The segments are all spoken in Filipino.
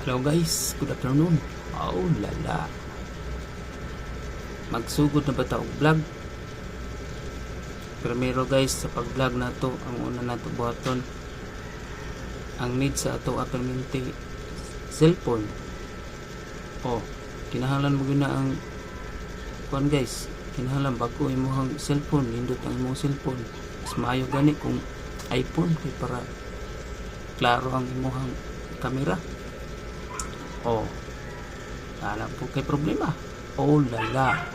Hello guys, good afternoon. Oh lala. Magsugod na ba ta og vlog? Primero guys, sa pag-vlog na to, ang una na to buhaton ang need sa ato permanente cellphone. Oh, kinahanglan mo gina ang kuan guys. Kinahanglan bago imong cellphone, nindot ang imong cellphone. Mas maayo gani kung iPhone kay para klaro ang imong kamera. Oh, alam po kay problema. Oh lala.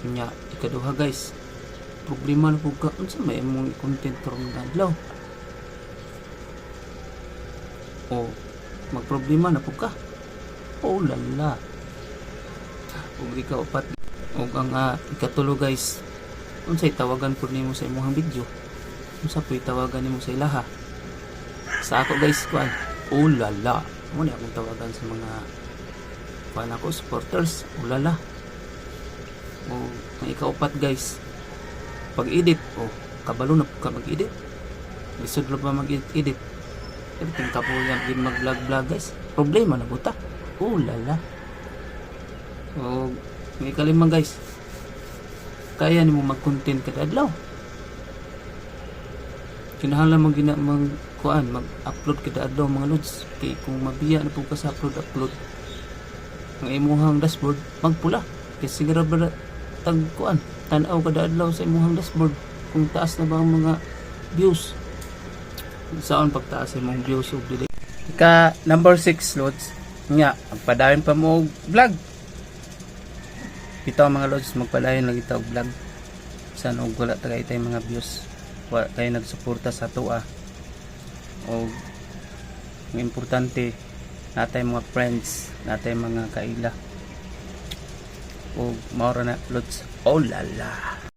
Nya, ikaduha guys. Problema na po ka. Unsa may imong content karong adlaw? Oh, magproblema na po ka. Oh lala. Ug ikaw upat. Ug ang ikatulo guys. Unsay tawagan po nimo sa imong video? Unsa po tawagan nimo sa ilaha? Sa ako guys, kuan. Oh lala. Muna akong tawagan sa mga fan ako, supporters. Ulala. O, ang ikaupat guys, pag-edit, kabalo na po ka mag-edit. Lisod lang pa mag-edit. Everything ka po yan, mag-vlog guys. Problema na buta. Ulala. O, ang ikalima guys, kaya ni mo mag-content kada adlaw. Kinahanglan mag-upload kada adlaw mga lods. Kay kung mabiya na po ka sa upload ang imuhang dashboard magpula. Kay siguro ba tag kuan tan-aw kada adlaw sa imuhang dashboard kung taas na ba ang mga views. Saan pagtaas imong views ug dili. Ika number 6 lods nya magpadayon pa mo og vlog. Bitaw mga lods, magpadayon lagi ta og vlog. San og wala tagay tay mga views. Wa kay nagsuporta sa tuwa. O ang importante natay mga friends, natay mga kaila. O maura na lods. Oh lala.